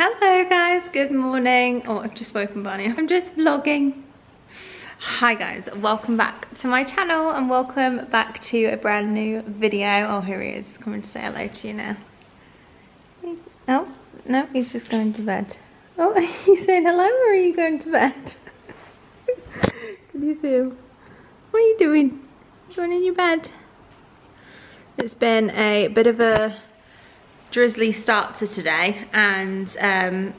Hello guys, good morning. Oh, I've just woken Barney. I'm just vlogging. Hi guys, welcome back to my channel and welcome back to a brand new video. Oh, here he is, coming to say hello to you now. Oh, no, he's just going to bed. Oh, are you saying hello or are you going to bed? Can you see him? What are you doing? Going in your bed? It's been a bit of a drizzly start to today, and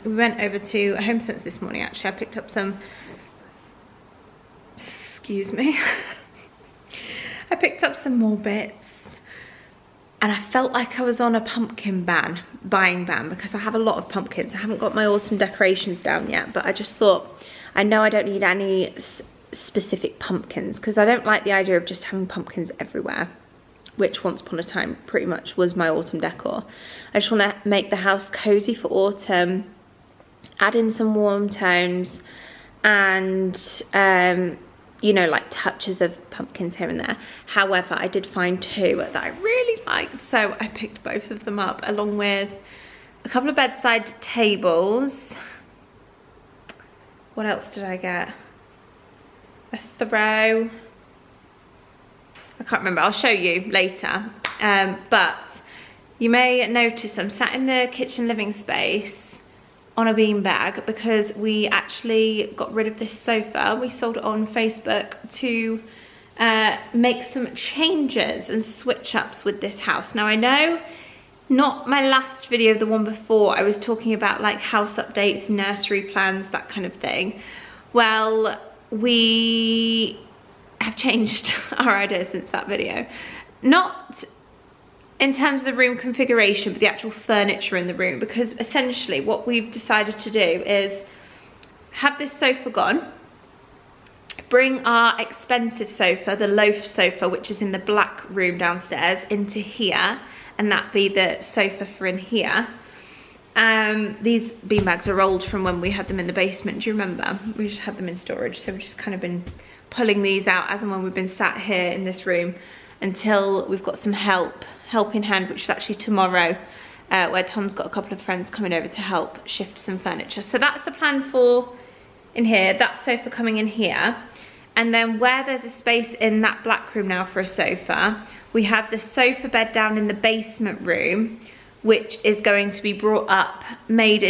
we went over to HomeSense this morning. Actually, I picked up some, excuse me, I picked up some more bits, and I felt like I was on a pumpkin buying ban, because I have a lot of pumpkins. I haven't got my autumn decorations down yet, but I just thought, I know I don't need any specific pumpkins, because I don't like the idea of just having pumpkins everywhere, which once upon a time pretty much was my autumn decor. I just want to make the house cozy for autumn, add in some warm tones, and you know, like touches of pumpkins here and there. However, I did find two that I really liked, so I picked both of them up, along with a couple of bedside tables. What else did I get? A throw. I can't remember, I'll show you later. But you may notice I'm sat in the kitchen living space on a beanbag because we actually got rid of this sofa. We sold it on Facebook to make some changes and switch ups with this house. Now I know, not my last video, the one before, I was talking about like house updates, nursery plans, that kind of thing. Well, we have changed our idea since that video. Not in terms of the room configuration, but the actual furniture in the room, because essentially what we've decided to do is have this sofa gone, bring our expensive sofa, the loaf sofa, which is in the black room downstairs, into here, and that be the sofa for in here. These beanbags are old from when we had them in the basement, do you remember? We just had them in storage, so we've just kind of been pulling these out as and when we've been sat here in this room until we've got some help in hand, which is actually tomorrow, where Tom's got a couple of friends coming over to help shift some furniture. So that's the plan for in here, that sofa coming in here. And then where there's a space in that black room now for a sofa, we have the sofa bed down in the basement room, which is going to be brought up, made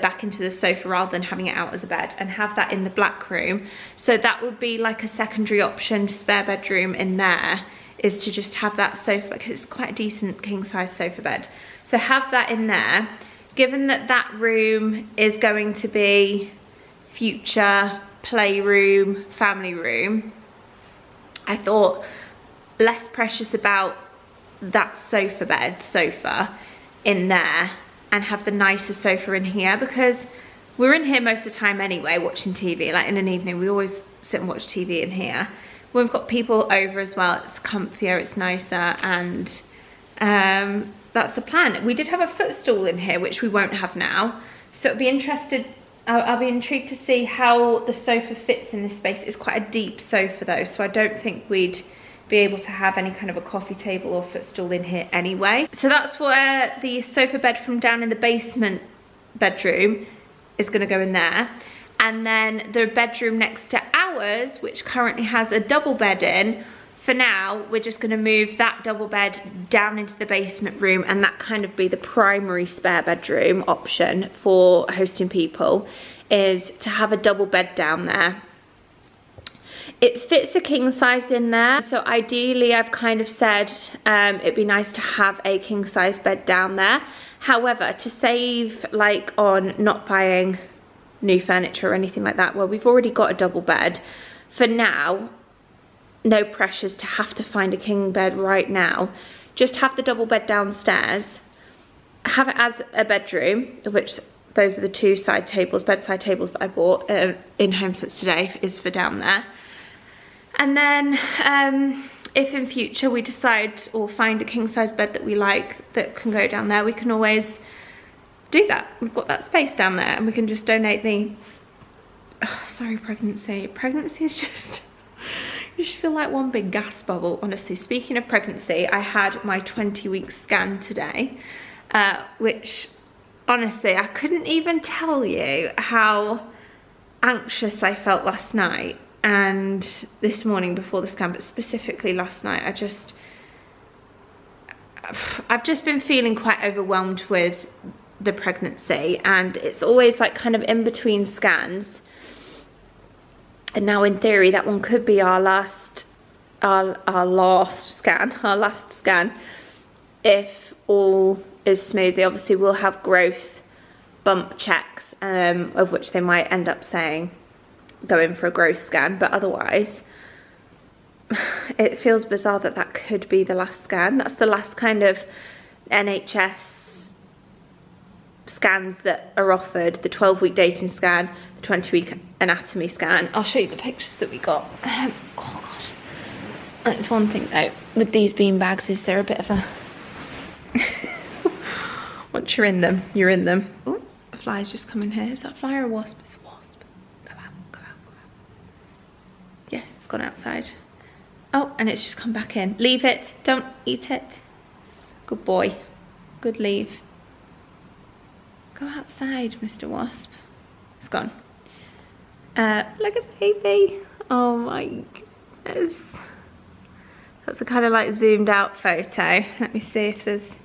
back into the sofa rather than having it out as a bed, and have that in the black room. So that would be like a secondary option, spare bedroom in there, is to just have that sofa, because it's quite a decent king size sofa bed. So have that in there. Given that that room is going to be future playroom, family room, I thought less precious about that sofa in there, and have the nicer sofa in here, because we're in here most of the time anyway watching TV. Like in an evening we always sit and watch TV in here. When we've got people over as well, it's comfier, it's nicer, and that's the plan. We did have a footstool in here, which we won't have now, so I'll be intrigued to see how the sofa fits in this space. It's quite a deep sofa though, so I don't think we'd be able to have any kind of a coffee table or footstool in here anyway. So that's where the sofa bed from down in the basement bedroom is going to go in there. And then the bedroom next to ours, which currently has a double bed in, for now we're just going to move that double bed down into the basement room, and that kind of be the primary spare bedroom option for hosting people, is to have a double bed down there. It fits a king size in there, so ideally I've kind of said it'd be nice to have a king size bed down there. However, to save like on not buying new furniture or anything like that, well, we've already got a double bed. For now, no pressures to have to find a king bed right now. Just have the double bed downstairs, have it as a bedroom, which those are the two bedside tables that I bought in HomeSense today, is for down there. And then if in future we decide or find a king size bed that we like that can go down there, we can always do that. We've got that space down there, and we can just donate the, oh, sorry, pregnancy is just, you just feel like one big gas bubble, honestly. Speaking of pregnancy, I had my 20-week scan today, which honestly, I couldn't even tell you how anxious I felt last night and this morning before the scan, but specifically last night. I've just been feeling quite overwhelmed with the pregnancy, and it's always like kind of in between scans. And now in theory that one could be our last scan if all is smooth. They obviously will have growth bump checks, of which they might end up saying go in for a growth scan, but otherwise it feels bizarre that that could be the last scan. That's the last kind of NHS scans that are offered: the 12-week dating scan, the 20-week anatomy scan. I'll show you the pictures that we got. Oh god, that's one thing though with these bean bags, is they're a bit of a once you're in them, you're in them. Oh, a fly's just come in here. Is that a fly or a wasp? It's a wasp. Go out, go out, go out. Yes, it's gone outside. Oh, and it's just come back in. Leave it, don't eat it. Good boy, good leave. Go outside, Mr. Wasp. It's gone. Look at the baby. Oh my goodness. That's a kind of like zoomed out photo. Let me see if there's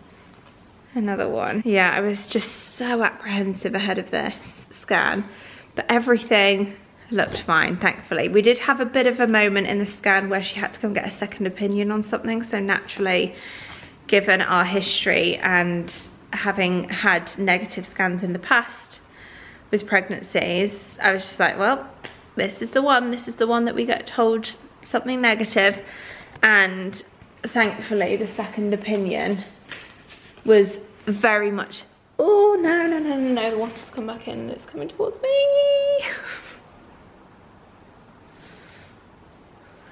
another one. Yeah, I was just so apprehensive ahead of this scan, but everything looked fine, thankfully. We did have a bit of a moment in the scan where she had to come get a second opinion on something, so naturally, given our history and having had negative scans in the past with pregnancies, I was just like, well, this is the one that we get told something negative. And thankfully the second opinion was very much, oh no, the wasp's come back in, it's coming towards me.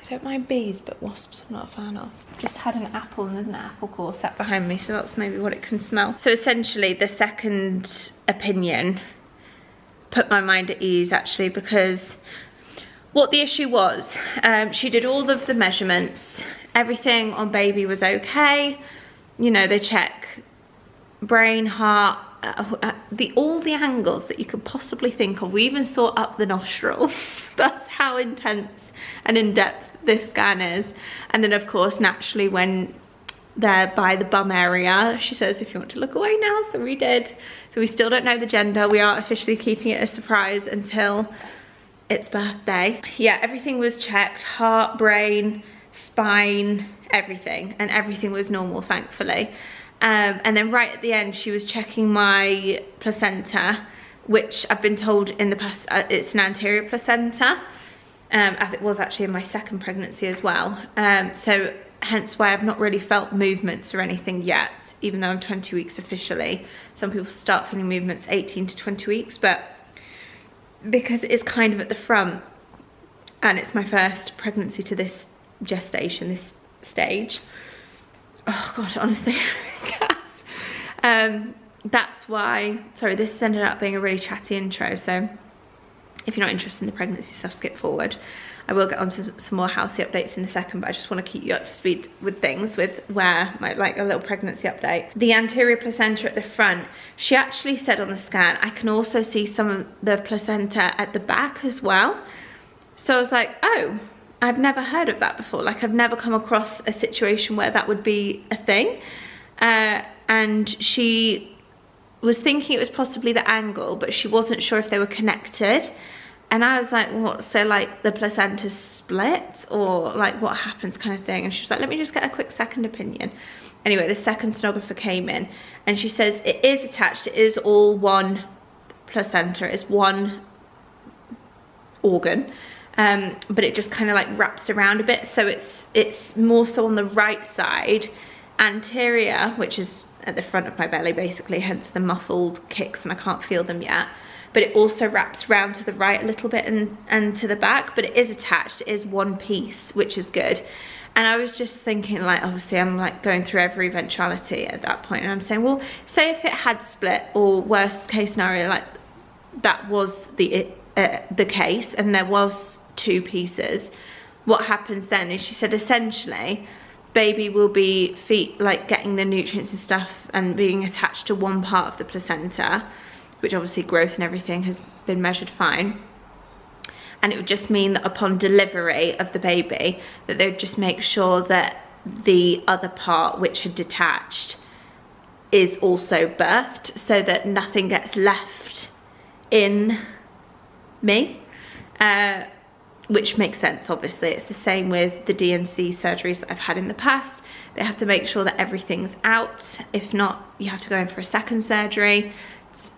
I don't mind bees, but wasps I'm not a fan of. Just had an apple and there's an apple core sat behind me, so that's maybe what it can smell. So essentially the second opinion put my mind at ease, actually, because what the issue was, she did all of the measurements, everything on baby was okay. You know, they check brain, heart, all the angles that you could possibly think of. We even saw up the nostrils. That's how intense and in-depth this scan is. And then of course, naturally, when they're by the bum area, she says, if you want to look away now. So we did. So we still don't know the gender. We are officially keeping it a surprise until its birthday. Yeah, everything was checked: heart, brain, spine, everything, and everything was normal, thankfully. And then right at the end, she was checking my placenta, which I've been told in the past it's an anterior placenta, as it was actually in my second pregnancy as well. So hence why I've not really felt movements or anything yet, even though I'm 20 weeks officially. Some people start feeling movements 18 to 20 weeks, but because it is kind of at the front and it's my first pregnancy to this gestation, this stage, oh god, honestly, that's why. Sorry, this has ended up being a really chatty intro, so if you're not interested in the pregnancy stuff, skip forward. I will get onto some more housey updates in a second, but I just want to keep you up to speed with things, with where, like a little pregnancy update. The anterior placenta at the front, she actually said on the scan, I can also see some of the placenta at the back as well. So I was like, oh, I've never heard of that before. Like, I've never come across a situation where that would be a thing. And she was thinking it was possibly the angle, but she wasn't sure if they were connected. And I was like, what, so like the placenta split, or like what happens, kind of thing? And she was like, let me just get a quick second opinion. Anyway, the second sonographer came in and she says it is attached, it is all one placenta, it's one organ, but it just kind of like wraps around a bit. So it's more so on the right side, anterior, which is at the front of my belly basically, hence the muffled kicks and I can't feel them yet. But it also wraps round to the right a little bit and to the back, but it is attached, it is one piece, which is good. And I was just thinking, like, obviously I'm like going through every eventuality at that point, and I'm saying, well, say if it had split, or worst case scenario, like that was the case and there was two pieces, what happens then? And she said essentially baby will be getting the nutrients and stuff and being attached to one part of the placenta, which obviously growth and everything has been measured fine. And it would just mean that upon delivery of the baby, that they would just make sure that the other part which had detached is also birthed, so that nothing gets left in me, which makes sense. Obviously it's the same with the D&C surgeries that I've had in the past. They have to make sure that everything's out. If not, you have to go in for a second surgery.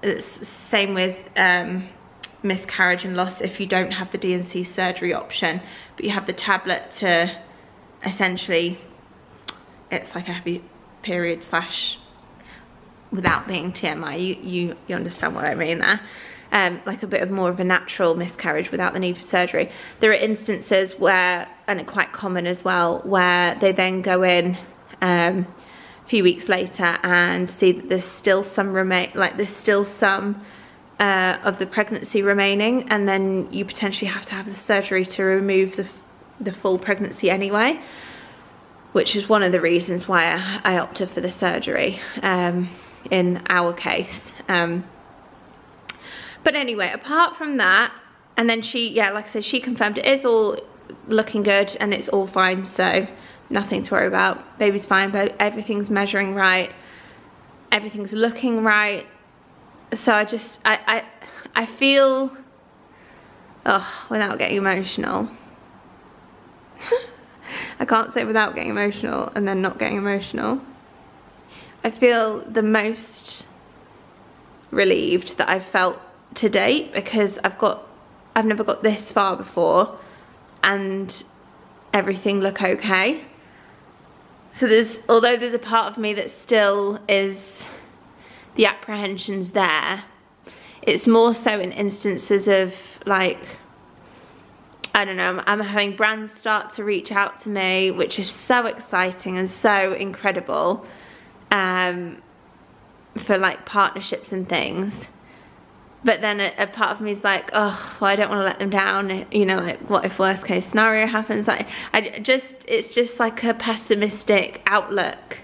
It's the same with miscarriage and loss if you don't have the D&C surgery option, but you have the tablet to essentially, it's like a heavy period slash, without being TMI, you understand what I mean there. Like a bit of more of a natural miscarriage without the need for surgery. There are instances where, and it's quite common as well, where they then go in a few weeks later and see that there's still some of the pregnancy remaining, and then you potentially have to have the surgery to remove the full pregnancy anyway, which is one of the reasons why I opted for the surgery in our case. But anyway, apart from that, and then she, yeah, like I said, she confirmed it is all looking good and it's all fine, so nothing to worry about. Baby's fine, but everything's measuring right, everything's looking right. So I feel, without getting emotional, I can't say without getting emotional and then not getting emotional. I feel the most relieved that I've felt to date, because I've never got this far before and everything look okay. So although there's a part of me that still is, the apprehension's there, it's more so in instances of like, I don't know, I'm having brands start to reach out to me, which is so exciting and so incredible, for like partnerships and things. But then a part of me is like, oh, well, I don't want to let them down, you know, like what if worst case scenario happens? Like it's just like a pessimistic outlook.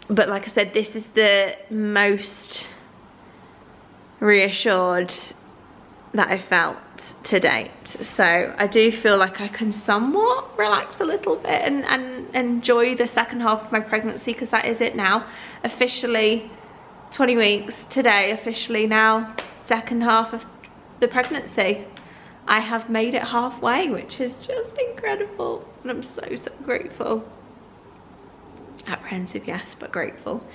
But like I said, this is the most reassured that I felt to date. So I do feel like I can somewhat relax a little bit and enjoy the second half of my pregnancy, because that is it now. Officially 20 weeks today, officially now second half of the pregnancy. I have made it halfway, which is just incredible, and I'm so grateful. Apprehensive, yes, but grateful.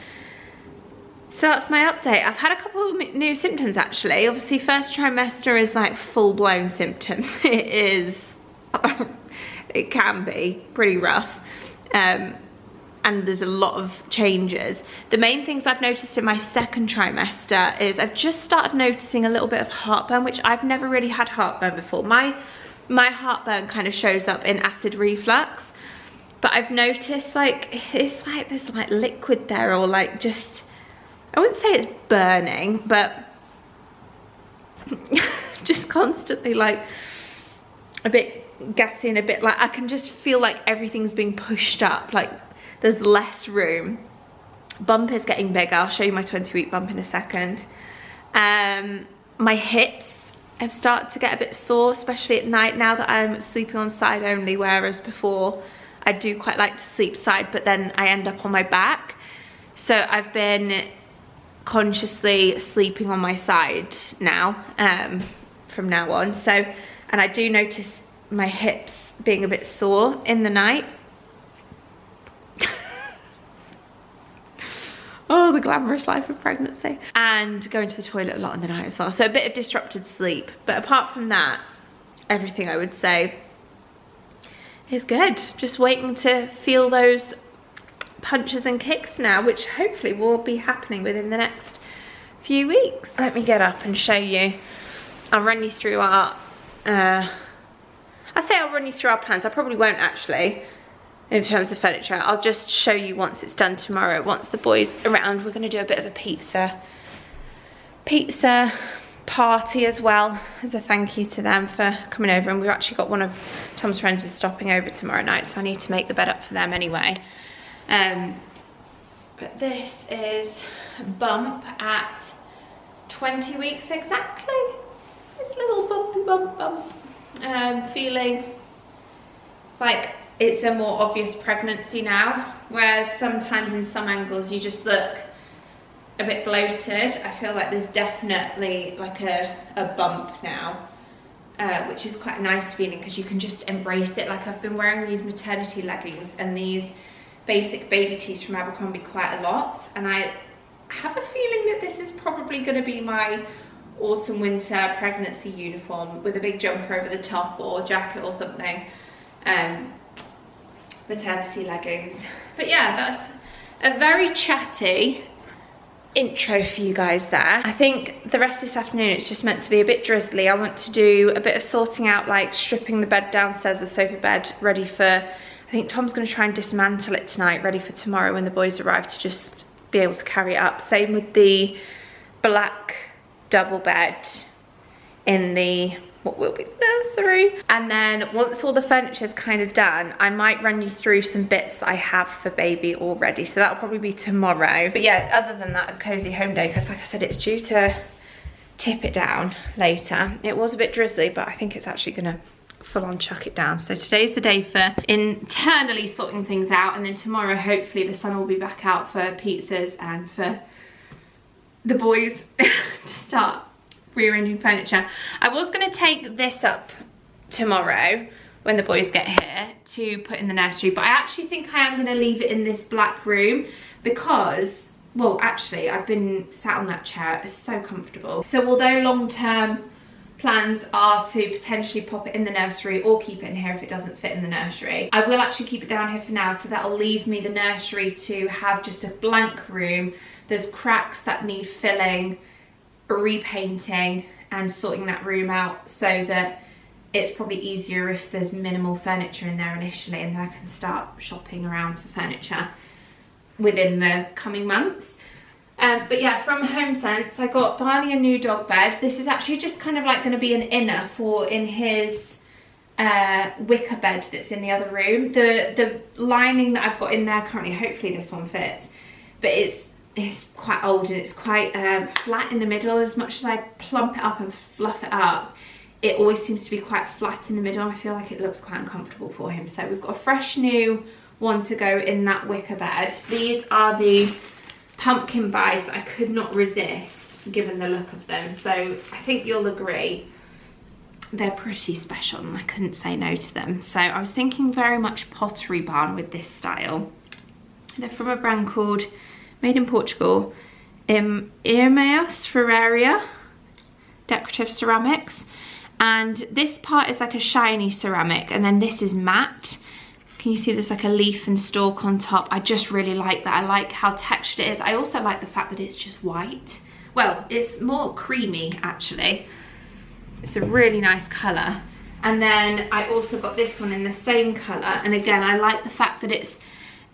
So that's my update. I've had a couple of new symptoms actually. Obviously first trimester is like full-blown symptoms. It is, it can be pretty rough, and there's a lot of changes. The main things I've noticed in my second trimester is I've just started noticing a little bit of heartburn, which I've never really had heartburn before. My heartburn kind of shows up in acid reflux, but I've noticed like it's like there's like liquid there, or like just, I wouldn't say it's burning, but just constantly like a bit gassy and a bit like, I can just feel like everything's being pushed up, like there's less room. Bump is getting bigger. I'll show you my 20-week bump in a second. My hips have started to get a bit sore, especially at night now that I'm sleeping on side only, whereas before I do quite like to sleep side, but then I end up on my back. So I've been consciously sleeping on my side now, from now on. So, and I do notice my hips being a bit sore in the night. Oh, the glamorous life of pregnancy. And going to the toilet a lot in the night as well. So a bit of disrupted sleep. But apart from that, everything I would say is good. Just waiting to feel those punches and kicks now, which hopefully will be happening within the next few weeks. Let me get up and show you. I'll run you through our, I say I'll run you through our plans. I probably won't actually. In terms of furniture, I'll just show you once it's done tomorrow. Once the boys are around, we're gonna do a bit of a pizza party as well, as a thank you to them for coming over. And we've actually got one of Tom's friends is stopping over tomorrow night, so I need to make the bed up for them anyway. But this is Bump at 20 weeks exactly. This little bumpy bump. Feeling like it's a more obvious pregnancy now, whereas sometimes in some angles you just look a bit bloated. I feel like there's definitely like a bump now, which is quite a nice feeling because you can just embrace it. Like I've been wearing these maternity leggings and these basic baby tees from Abercrombie quite a lot, and I have a feeling that this is probably going to be my autumn winter pregnancy uniform with a big jumper over the top or jacket or something. Maternity leggings. But yeah, that's a very chatty intro for you guys there. I think the rest of this afternoon it's just meant to be a bit drizzly. I want to do a bit of sorting out, like stripping the bed downstairs, the sofa bed, ready for, I think Tom's going to try and dismantle it tonight, ready for tomorrow when the boys arrive to just be able to carry it up. Same with the black double bed in the what will be the nursery. And then once all the furniture is kind of done, I might run you through some bits that I have for baby already, so that'll probably be tomorrow. But yeah, other than that, a cozy home day, because like I said, it's due to tip it down later. It was a bit drizzly, but I think it's actually gonna full on chuck it down. So today's the day for internally sorting things out, and then tomorrow hopefully the sun will be back out for pizzas and for the boys to start rearranging furniture. I was going to take this up tomorrow when the boys get here to put in the nursery, but I actually think I am going to leave it in this black room because, well, actually I've been sat on that chair, it's so comfortable. So although long-term plans are to potentially pop it in the nursery or keep it in here if it doesn't fit in the nursery, I will actually keep it down here for now, so that'll leave me the nursery to have just a blank room. There's cracks that need filling, repainting and sorting that room out, so that it's probably easier if there's minimal furniture in there initially, and then I can start shopping around for furniture within the coming months. But yeah, from HomeSense I got Barney a new dog bed. This is actually just kind of like going to be an inner for in his wicker bed that's in the other room. The lining that I've got in there currently, hopefully this one fits, but it's quite old and it's quite flat in the middle. As much as I plump it up and fluff it up, it always seems to be quite flat in the middle. I feel like it looks quite uncomfortable for him. So we've got a fresh new one to go in that wicker bed. These are the pumpkin buys that I could not resist given the look of them. So I think you'll agree they're pretty special and I couldn't say no to them. So I was thinking very much Pottery Barn with this style. They're from a brand called, made in Portugal, Irmeus Ferreira decorative ceramics, and this part is like a shiny ceramic and then this is matte. Can you see there's like a leaf and stalk on top? I just really like that. I like how textured it is. I also like the fact that it's just white. Well, it's more creamy actually. It's a really nice colour. And then I also got this one in the same colour, and again I like the fact that it's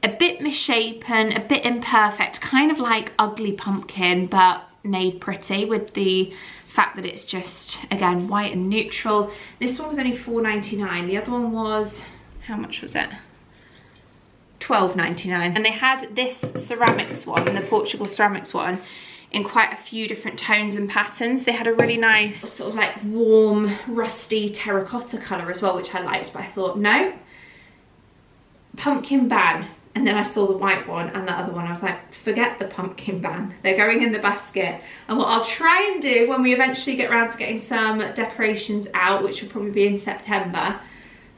a bit misshapen, a bit imperfect, kind of like Ugly Pumpkin but made pretty, with the fact that it's just, again, white and neutral. This one was only $4.99. The other one was, how much was it? $12.99. And they had this ceramics one, the Portugal ceramics one, in quite a few different tones and patterns. They had a really nice sort of like warm, rusty terracotta colour as well, which I liked, but I thought, no, pumpkin ban. And then I saw the white one and the other one. I was like, forget the pumpkin ban. They're going in the basket. And what I'll try and do when we eventually get around to getting some decorations out, which will probably be in September,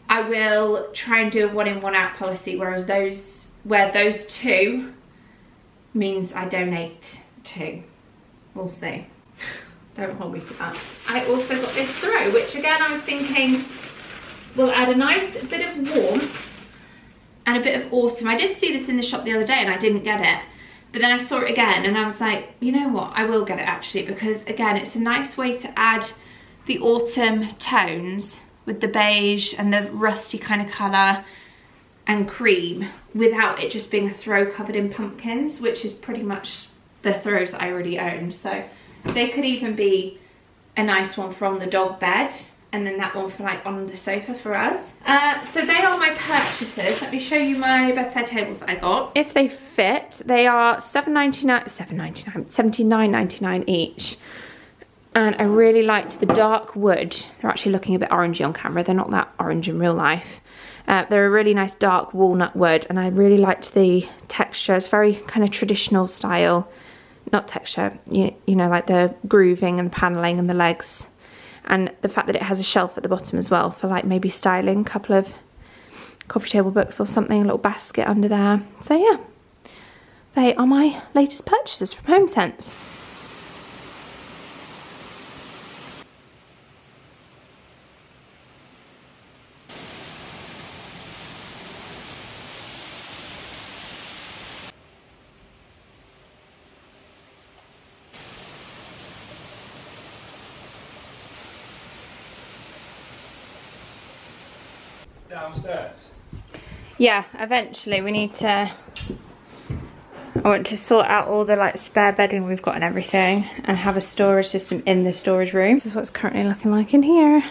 I will try and do a 1 in 1 out policy, whereas those two means I donate 2. We'll see. Don't hold me to that. I also got this throw, which again I was thinking will add a nice bit of warmth and a bit of autumn. I did see this in the shop the other day and I didn't get it, but then I saw it again and I was like, you know what, I will get it actually, because again it's a nice way to add the autumn tones with the beige and the rusty kind of colour and cream without it just being a throw covered in pumpkins, which is pretty much the throws that I already own. So they could even be a nice one for on the dog bed, and then that one for like on the sofa for us. So they are my purchases. Let me show you my bedside tables that I got. If they fit, they are $79.99 each. And I really liked the dark wood. They're actually looking a bit orangey on camera. They're not that orange in real life. They're a really nice dark walnut wood, and I really liked the texture. It's very kind of traditional style. Not texture, you know, like the grooving and the paneling and the legs. And the fact that it has a shelf at the bottom as well for like maybe styling a couple of coffee table books or something, a little basket under there. So yeah, they are my latest purchases from HomeSense. Downstairs? Yeah, eventually we need to, I want to sort out all the like spare bedding we've got and everything, and have a storage system in the storage room. This is what it's currently looking like in here.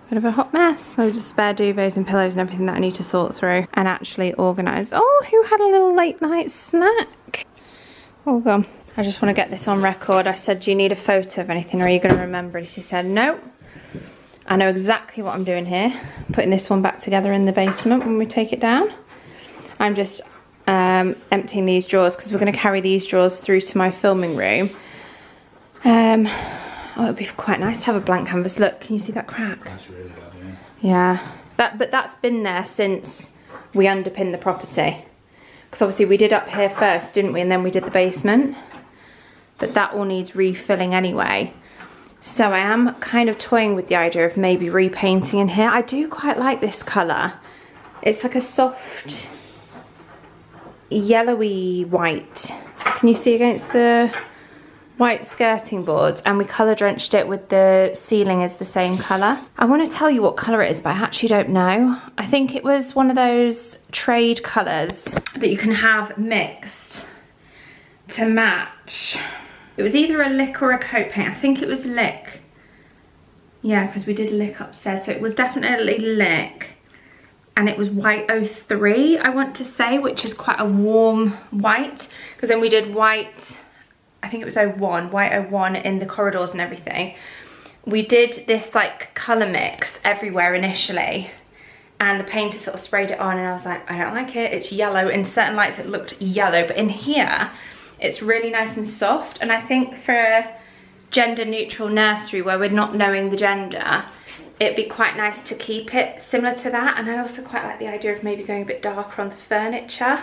Bit of a hot mess. Loads of spare duvets and pillows and everything that I need to sort through and actually organise. Oh, who had a little late night snack? All gone. I just want to get this on record. I said, do you need a photo of anything, or are you going to remember it? He said, no. I know exactly what I'm doing here. Putting this one back together in the basement when we take it down. I'm just emptying these drawers because we're going to carry these drawers through to my filming room. Oh, it would be quite nice to have a blank canvas. Look, can you see that crack? That's really bad, yeah. But that's been there since we underpinned the property. Because obviously we did up here first, didn't we? And then we did the basement. But that all needs refilling anyway. So I am kind of toying with the idea of maybe repainting in here. I do quite like this colour. It's like a soft yellowy white. Can you see against the white skirting boards? And we colour drenched it with the ceiling is the same colour. I want to tell you what colour it is, but I actually don't know. I think it was one of those trade colours that you can have mixed to match. It was either a lick or a coat paint. I think it was lick. Yeah, because we did lick upstairs. So it was definitely lick. And it was white 03, I want to say, which is quite a warm white. Because then we did white, I think it was 01, white 01 in the corridors and everything. We did this like colour mix everywhere initially. And the painter sort of sprayed it on and I was like, I don't like it. It's yellow. In certain lights it looked yellow, but in here, it's really nice and soft, and I think for a gender neutral nursery where we're not knowing the gender, it'd be quite nice to keep it similar to that. And I also quite like the idea of maybe going a bit darker on the furniture,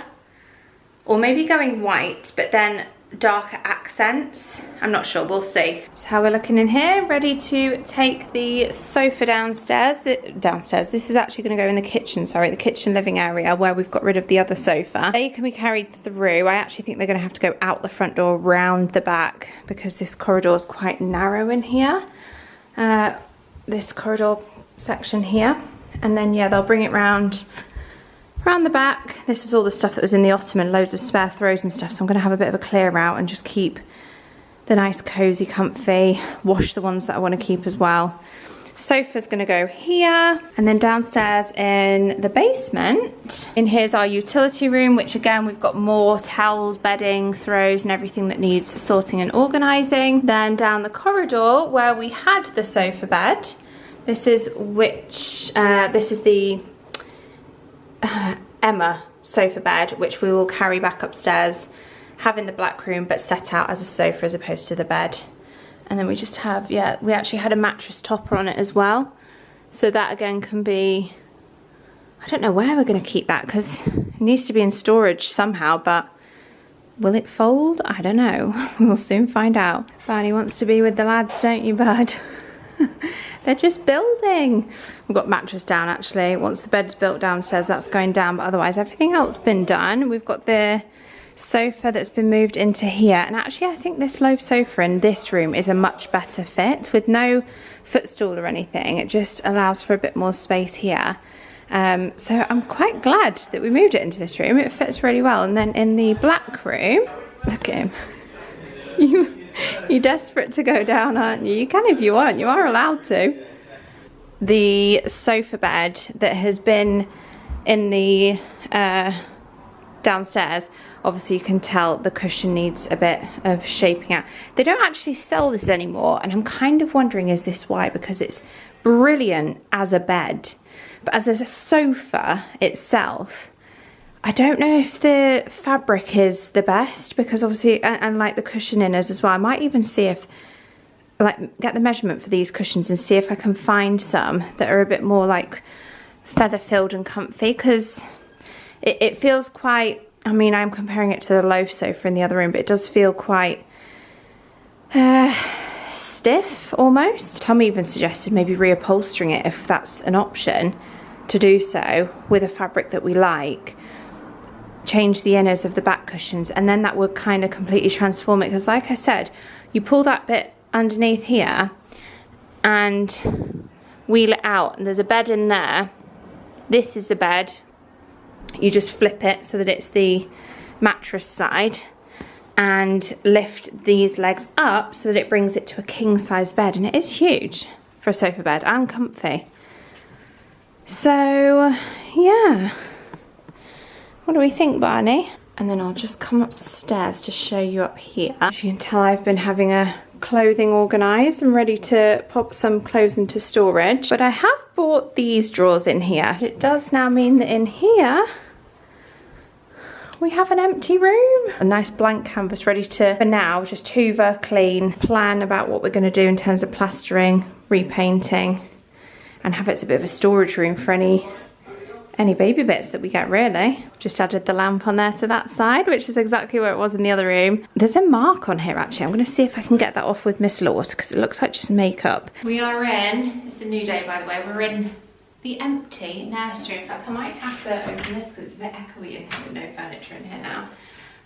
or maybe going white but then darker accents. I'm not sure, we'll see. That's how we're looking in here, ready to take the sofa downstairs. This is actually going to go in the kitchen, sorry, the kitchen living area where we've got rid of the other sofa. They can be carried through. I actually think they're going to have to go out the front door, round the back, because this corridor is quite narrow in here. This corridor section here, and then yeah, they'll bring it round the back. This is all the stuff that was in the ottoman, loads of spare throws and stuff, so I'm going to have a bit of a clear out and just keep the nice cozy comfy, wash the ones that I want to keep as well. Sofa's going to go here, and then downstairs in the basement, in here's our utility room, which again we've got more towels, bedding, throws and everything that needs sorting and organising. Then down the corridor where we had the sofa bed, this is the Emma sofa bed, which we will carry back upstairs, have in the black room but set out as a sofa as opposed to the bed. And then we just have, yeah, we actually had a mattress topper on it as well, so that again can be, I don't know where we're going to keep that because it needs to be in storage somehow, but will it fold? I don't know. We'll soon find out. Barney wants to be with the lads, don't you, bud? They're just building. We've got mattress down actually. Once the bed's built downstairs, that's going down, but otherwise everything else been done. We've got the sofa that's been moved into here, and actually I think this low sofa in this room is a much better fit with no footstool or anything. It just allows for a bit more space here. So I'm quite glad that we moved it into this room. It fits really well. And then in the black room, look at him. You're desperate to go down, aren't you? You can if you want, you are allowed to. The sofa bed that has been in the downstairs, obviously you can tell the cushion needs a bit of shaping out. They don't actually sell this anymore, and I'm kind of wondering, is this why? Because it's brilliant as a bed, but as a sofa itself, I don't know if the fabric is the best, because obviously, and like the cushion inners as well. I might even see if, like, get the measurement for these cushions and see if I can find some that are a bit more like feather filled and comfy, because it feels quite, I mean, I'm comparing it to the loaf sofa in the other room, but it does feel quite stiff almost. Tom even suggested maybe reupholstering it if that's an option to do so with a fabric that we like. Change the inners of the back cushions, and then that would kind of completely transform it, because like I said, you pull that bit underneath here and wheel it out, and there's a bed in there. This is the bed. You just flip it so that it's the mattress side and lift these legs up so that it brings it to a king size bed, and it is huge for a sofa bed and comfy. So yeah, what do we think, Barney? And then I'll just come upstairs to show you up here. As you can tell, I've been having a clothing organised. I'm ready to pop some clothes into storage, but I have bought these drawers in here. It does now mean that in here we have an empty room. A nice blank canvas ready to, for now, just hoover, clean, plan about what we're going to do in terms of plastering, repainting, and have it as a bit of a storage room for any baby bits that we get, really. Just added the lamp on there to that side, which is exactly where it was in the other room. There's a mark on here, actually. I'm going to see if I can get that off with Miss Laws, because it looks like just makeup. We are in, it's a new day, by the way, we're in the empty nursery. In fact, I might have to open this because it's a bit echoey in here with no furniture in here now.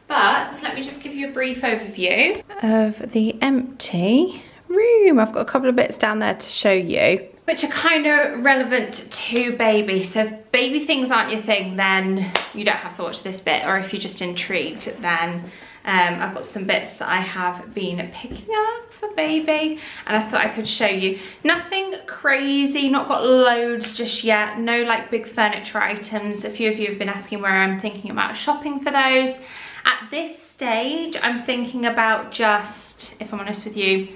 But let me just give you a brief overview of the empty room. I've got a couple of bits down there to show you, which are kind of relevant to baby. So if baby things aren't your thing, then you don't have to watch this bit, or if you're just intrigued, then I've got some bits that I have been picking up for baby, and I thought I could show you. Nothing crazy, not got loads just yet, no like big furniture items. A few of you have been asking where I'm thinking about shopping for those. At this stage, I'm thinking about just, if I'm honest with you,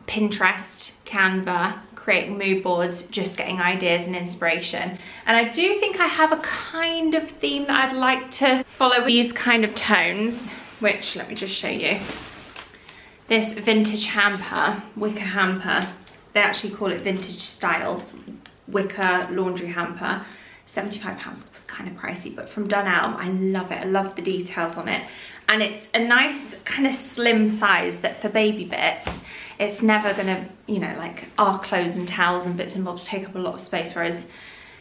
Pinterest, Canva, creating mood boards, just getting ideas and inspiration. And I do think I have a kind of theme that I'd like to follow, these kind of tones, which let me just show you. This vintage hamper, wicker hamper, they actually call it vintage style wicker laundry hamper. £75 was kind of pricey, but from Dunelm, I love it. I love the details on it. And it's a nice kind of slim size that for baby bits, it's never gonna, you know, like our clothes and towels and bits and bobs take up a lot of space, whereas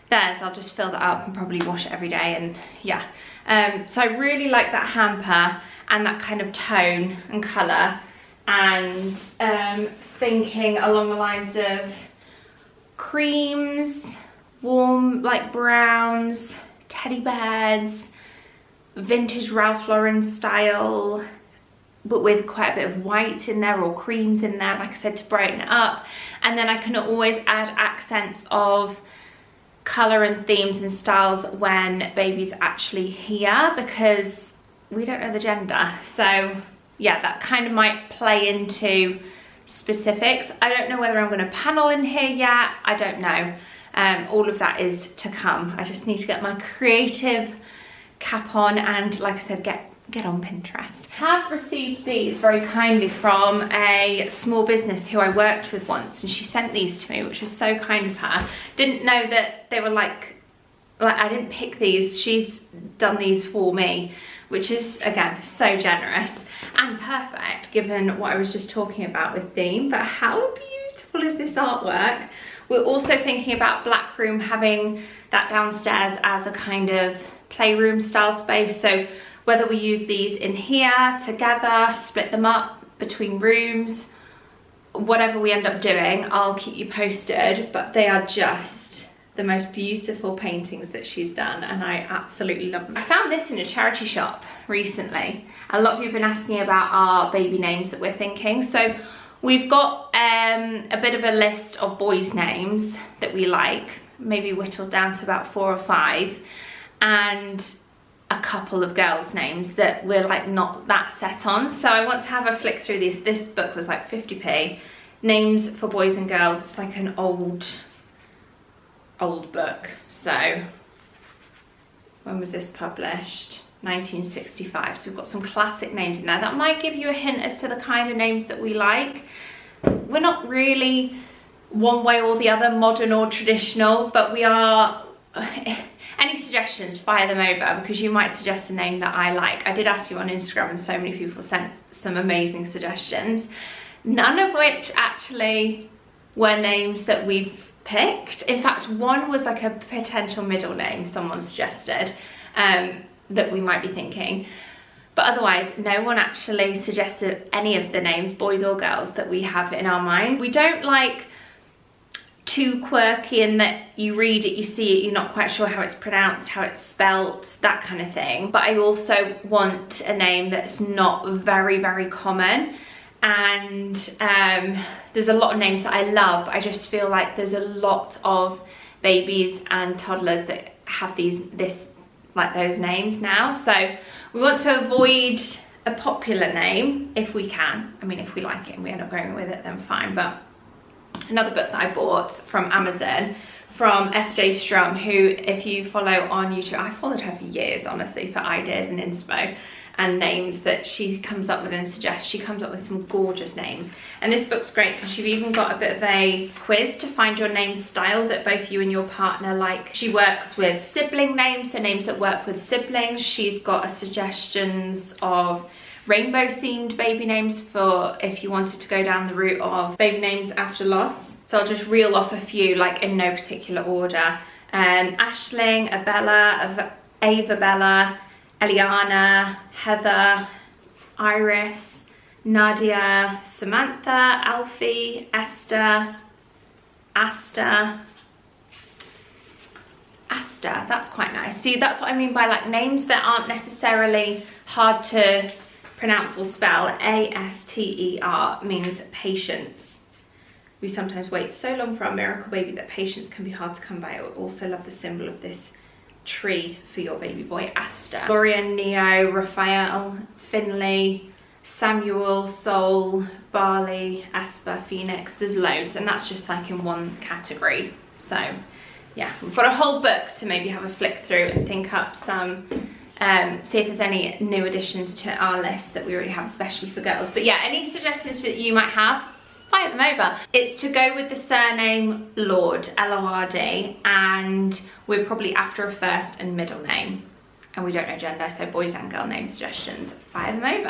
theirs, I'll just fill that up and probably wash it every day, and yeah. So I really like that hamper and that kind of tone and colour, and thinking along the lines of creams, warm like browns, teddy bears, vintage Ralph Lauren style, but with quite a bit of white in there, or creams in there, like I said, to brighten it up. And then I can always add accents of colour and themes and styles when baby's actually here, because we don't know the gender. So yeah, that kind of might play into specifics. I don't know whether I'm going to panel in here yet. I don't know. All of that is to come. I just need to get my creative cap on and, like I said, get on Pinterest. I have received these very kindly from a small business who I worked with once, and she sent these to me, which was so kind of her. Didn't know that they were like I didn't pick these, she's done these for me, which is, again, so generous and perfect given what I was just talking about with theme. But how beautiful is this artwork? We're also thinking about Black Room having that downstairs as a kind of playroom style space, so whether we use these in here together, split them up between rooms, whatever we end up doing, I'll keep you posted. But they are just the most beautiful paintings that she's done, and I absolutely love them. I found this in a charity shop recently. A lot of you have been asking about our baby names that we're thinking. So we've got a bit of a list of boys' names that we like, maybe whittled down to about 4 or 5, and a couple of girls' names that we're like not that set on. So I want to have a flick through these. This book was like 50p. Names for boys and girls. It's like an old book. So when was this published? 1965. So we've got some classic names in there that might give you a hint as to the kind of names that we like. We're not really one way or the other, modern or traditional, but we are. Any suggestions, fire them over, because you might suggest a name that I like. I did ask you on Instagram and so many people sent some amazing suggestions, none of which actually were names that we've picked. In fact, one was like a potential middle name someone suggested that we might be thinking, but otherwise no one actually suggested any of the names, boys or girls, that we have in our mind. We don't like too quirky in that you read it, you see it, you're not quite sure how it's pronounced, how it's spelt, that kind of thing. But I also want a name that's not very, very common. And there's a lot of names that I love, but I just feel like there's a lot of babies and toddlers that have those names now. So we want to avoid a popular name if we can. I mean, if we like it and we end up going with it, then fine. But another book that I bought from Amazon from SJ Strum, who, if you follow on YouTube, I followed her for years, honestly, for ideas and inspo and names that she comes up with and suggests. She comes up with some gorgeous names. And this book's great because you've even got a bit of a quiz to find your name style that both you and your partner like. She works with sibling names, so names that work with siblings. She's got suggestions of rainbow themed baby names for if you wanted to go down the route of baby names after loss. So I'll just reel off a few, like in no particular order. Aisling, Abella, Avabella, Eliana, Heather, Iris, Nadia, Samantha, Alfie, Esther, Asta, that's quite nice. See, that's what I mean by like names that aren't necessarily hard to pronounce or spell. A-S-T-E-R means patience. We sometimes wait so long for our miracle baby that patience can be hard to come by. I also love the symbol of this tree for your baby boy, Asta. Gloria, Neo, Raphael, Finley, Samuel, Sol, Barley, Asper, Phoenix. There's loads, and that's just like in one category. So yeah, we've got a whole book to maybe have a flick through and think up some, see if there's any new additions to our list that we already have, especially for girls. But yeah, any suggestions that you might have, fire them over. It's to go with the surname Lord, L-O-R-D, and we're probably after a first and middle name. And we don't know gender, so boys and girl name suggestions, fire them over.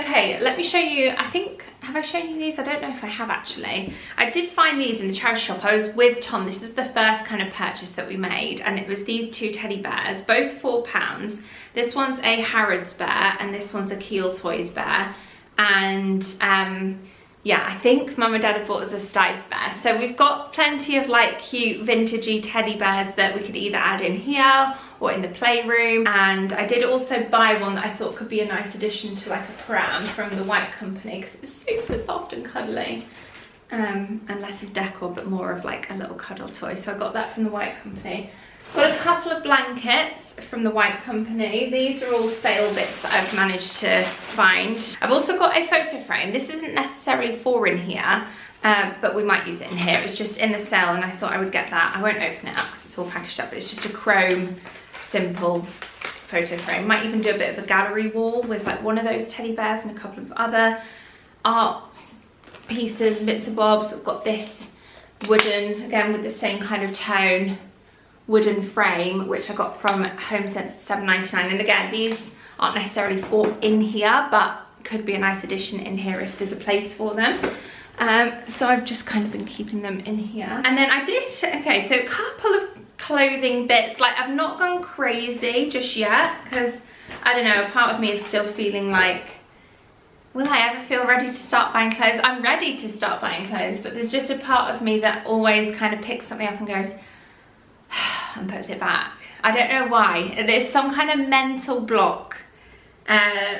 Okay, let me show you, I think, have I shown you these? I don't know if I have actually. I did find these in the charity shop. I was with Tom. This was the first kind of purchase that we made, and it was these two teddy bears, both £4. This one's a Harrods bear, and this one's a Keel Toys bear. And yeah, I think Mum and Dad have bought us a Steiff bear. So we've got plenty of like cute vintagey teddy bears that we could either add in here or in the playroom. And I did also buy one that I thought could be a nice addition to like a pram from the White Company, because it's super soft and cuddly. And less of decor, but more of like a little cuddle toy. So I got that from the White Company. Got a couple of blankets from the White Company. These are all sale bits that I've managed to find. I've also got a photo frame. This isn't necessarily for in here, but we might use it in here. It's just in the sale and I thought I would get that. I won't open it up because it's all packaged up, but it's just a chrome, simple photo frame. Might even do a bit of a gallery wall with like one of those teddy bears and a couple of other art pieces, bits and bobs. I've got this wooden, again with the same kind of tone, wooden frame, which I got from Home Sense at £7.99. And again, these aren't necessarily for in here, but could be a nice addition in here if there's a place for them. So I've just kind of been keeping them in here. And then I did, okay, so a couple of clothing bits. Like, I've not gone crazy just yet, because I don't know, a part of me is still feeling like, will I ever feel ready to start buying clothes? I'm ready to start buying clothes, but there's just a part of me that always kind of picks something up and goes, and puts it back. I don't know why. There's some kind of mental block.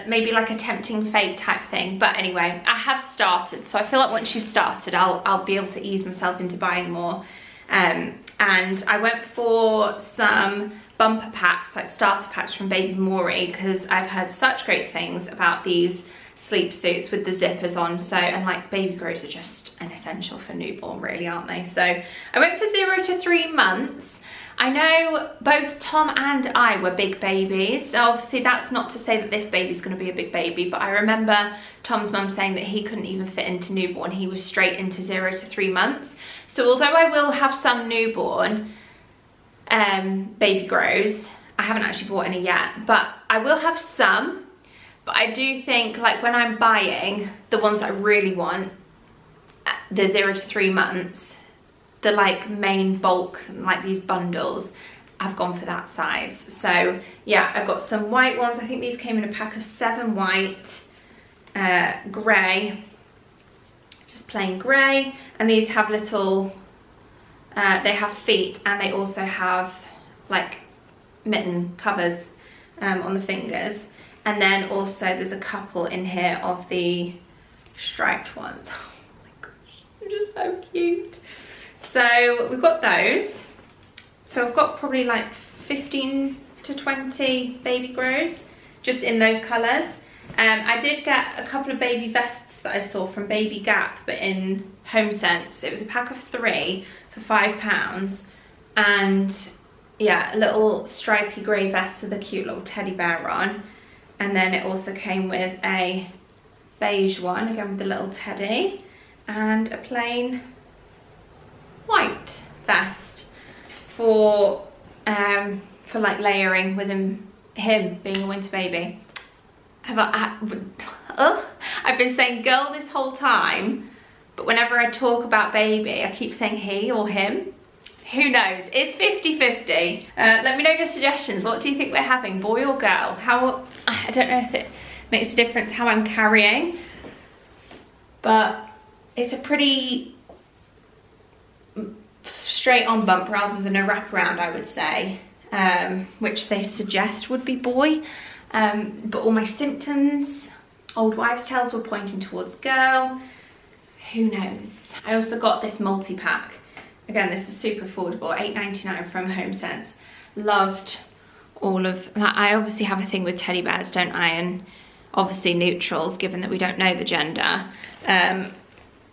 Maybe like a tempting fate type thing. But anyway, I have started. So I feel like once you've started, I'll be able to ease myself into buying more. And I went for some bumper packs, like starter packs from Baby Maury, because I've heard such great things about these sleep suits with the zippers on. So, and like baby grows are just an essential for newborn, really, aren't they? So I went for 0 to 3 months. I know both Tom and I were big babies. So obviously that's not to say that this baby's going to be a big baby, but I remember Tom's mum saying that he couldn't even fit into newborn. He was straight into 0 to 3 months. So although I will have some newborn baby grows, I haven't actually bought any yet, but I will have some. But I do think, like, when I'm buying the ones that I really want, the 0 to 3 months, the like main bulk, like these bundles, I've gone for that size. So yeah, I've got some white ones. I think these came in a pack of 7 white, grey, just plain grey, and these have little, they have feet, and they also have like mitten covers on the fingers. And then also there's a couple in here of the striped ones. Oh my gosh, they're just so cute. So we've got those. So I've got probably like 15 to 20 baby grows just in those colours. I did get a couple of baby vests that I saw from Baby Gap, but in Home Sense. It was a pack of 3 for £5. And yeah, a little stripy grey vest with a cute little teddy bear on. And then it also came with a beige one, again with the little teddy, and a plain white vest for like layering with him being a winter baby. I've been saying girl this whole time, but whenever I talk about baby, I keep saying he or him. Who knows? It's 50-50. Let me know your suggestions. What do you think we're having, boy or girl? I don't know if it makes a difference how I'm carrying, but it's a pretty straight on bump rather than a wraparound, I would say, which they suggest would be boy. But all my symptoms, old wives' tales, were pointing towards girl. Who knows? I also got this multi-pack. Again, this is super affordable, £8.99 from Home Sense. Loved all of that. I obviously have a thing with teddy bears, don't I? And obviously neutrals, given that we don't know the gender.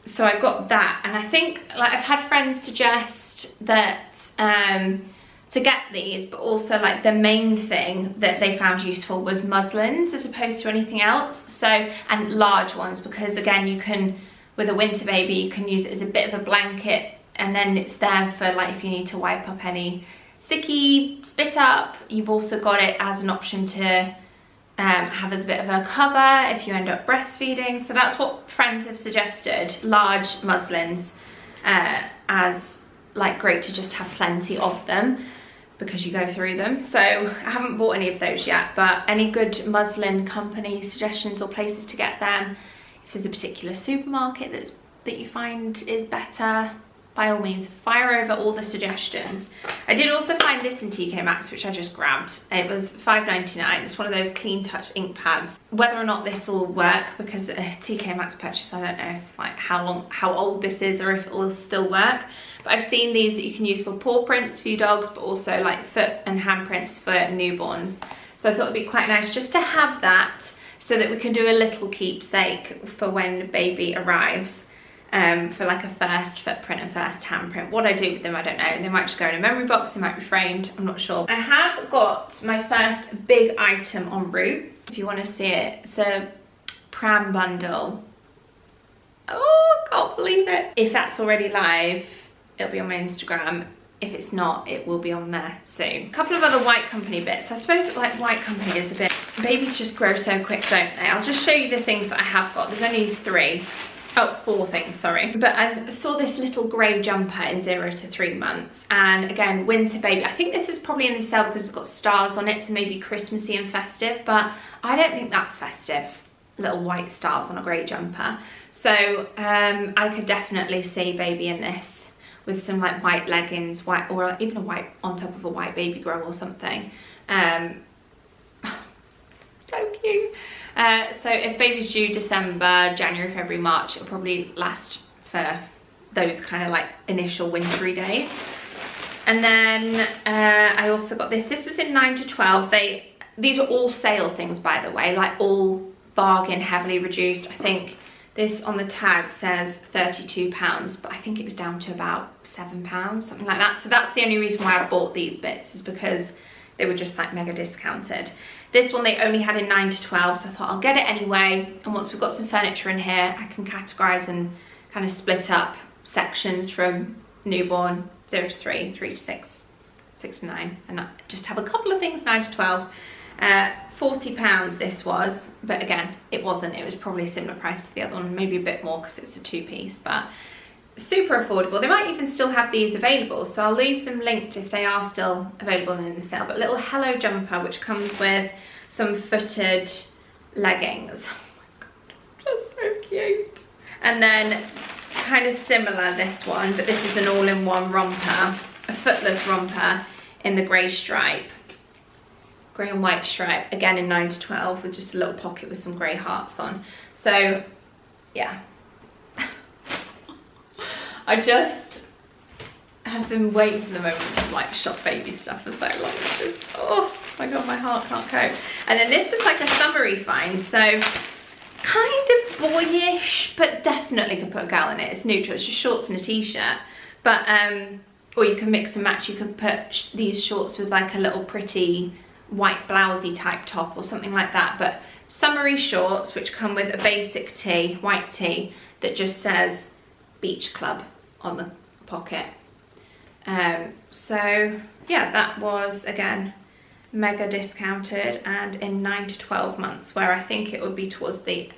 So I got that, and I think, like, I've had friends suggest that to get these, but also like the main thing that they found useful was muslins as opposed to anything else. So, and large ones, because again, you can, with a winter baby, you can use it as a bit of a blanket, and then it's there for like if you need to wipe up any sicky spit up. You've also got it as an option to have as a bit of a cover if you end up breastfeeding. So that's what friends have suggested, large muslins, as like great to just have plenty of them because you go through them. So I haven't bought any of those yet, but any good muslin company suggestions or places to get them, if there's a particular supermarket that you find is better, by all means, fire over all the suggestions. I did also find this in TK Maxx, which I just grabbed. It was £5.99. It's one of those clean touch ink pads. Whether or not this will work, because a TK Maxx purchase, I don't know if, like, how old this is or if it will still work. But I've seen these that you can use for paw prints for your dogs, but also like foot and hand prints for newborns. So I thought it'd be quite nice just to have that, so that we can do a little keepsake for when baby arrives. For like a first footprint and first handprint. What I do with them, I don't know. They might just go in a memory box, they might be framed, I'm not sure. I have got my first big item en route. If you want to see it, it's a pram bundle. Oh, I can't believe it. If that's already live, it'll be on my Instagram. If it's not, it will be on there soon. A couple of other White Company bits. I suppose like White Company is a bit, babies just grow so quick, don't they? I'll just show you the things that I have got. There's only 4 things, sorry. But I saw this little grey jumper in 0 to 3 months. And again, winter baby. I think this is probably in the sale because it's got stars on it, so maybe Christmassy and festive, but I don't think that's festive. Little white stars on a grey jumper. So I could definitely see baby in this with some like white leggings, white, or even a white on top of a white baby grow or something. So cute. So if baby's due December, January, February, March, it'll probably last for those kind of like initial wintry days. And then I also got this. This was in 9 to 12. These are all sale things, by the way, like all bargain, heavily reduced. I think this on the tag says £32, but I think it was down to about £7, something like that. So that's the only reason why I bought these bits, is because they were just like mega discounted. This one they only had in 9 to 12, so I thought I'll get it anyway. And once we've got some furniture in here, I can categorise and kind of split up sections from newborn, 0 to 3, 3 to 6, 6 to 9, and just have a couple of things 9 to 12. £40 this was, but again, it wasn't. It was probably a similar price to the other one, maybe a bit more because it's a 2-piece, but super affordable. They might even still have these available, so I'll leave them linked if they are still available and in the sale. But a little Hello jumper, which comes with some footed leggings. Oh my god, just so cute. And then kind of similar, this one, but this is an all-in-one romper, a footless romper in the grey stripe, grey and white stripe, again in 9 to 12, with just a little pocket with some grey hearts on. So yeah, I just have been waiting for the moment to like shop baby stuff for so long. It's just, oh my god, my heart can't cope. And then this was like a summery find, so kind of boyish, but definitely could put a girl in it. It's neutral, it's just shorts and a t-shirt. But or you can mix and match. You could put these shorts with like a little pretty white blousey type top or something like that. But summery shorts which come with a basic tee, white tee, that just says Beach Club on the pocket. So yeah, that was again mega discounted and in 9 to 12 months, where I think it would be towards the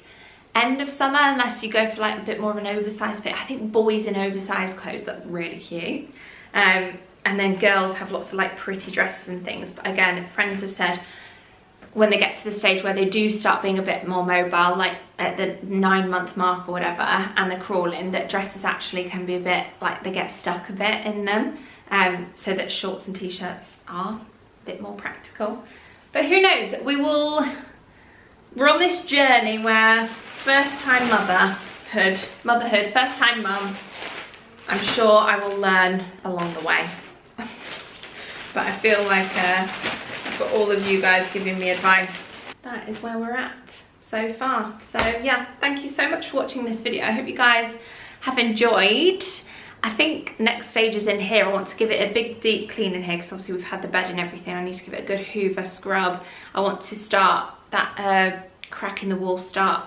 end of summer, unless you go for like a bit more of an oversized fit. I think boys in oversized clothes look really cute, and then girls have lots of like pretty dresses and things. But again, friends have said when they get to the stage where they do start being a bit more mobile, like at the 9-month mark or whatever, and they're crawling, that dresses actually can be a bit like they get stuck a bit in them, so that shorts and t-shirts are a bit more practical. But who knows, we're on this journey where first time motherhood, first time mum. I'm sure I will learn along the way. But I feel like for all of you guys giving me advice, that is where we're at so far. So yeah, thank you so much for watching this video. I hope you guys have enjoyed. I think next stage is in here. I want to give it a big deep clean in here, because obviously we've had the bed and everything. I need to give it a good hoover scrub. I want to start that crack in the wall, start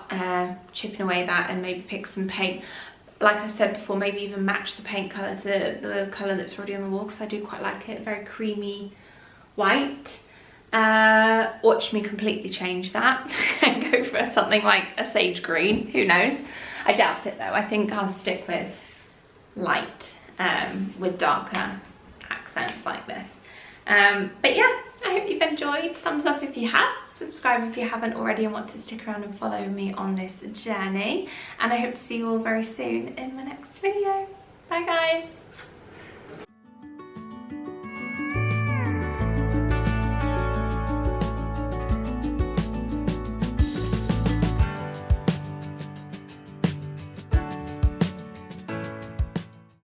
chipping away that, and maybe pick some paint. Like I've said before, maybe even match the paint colour to the colour that's already on the wall, because I do quite like it, very creamy white. Watch me completely change that and go for something like a sage green, who knows. I doubt it though. I think I'll stick with light with darker accents like this. But yeah, I hope you've enjoyed. Thumbs up if you have, subscribe if you haven't already and want to stick around and follow me on this journey. And I hope to see you all very soon in my next video. Bye guys.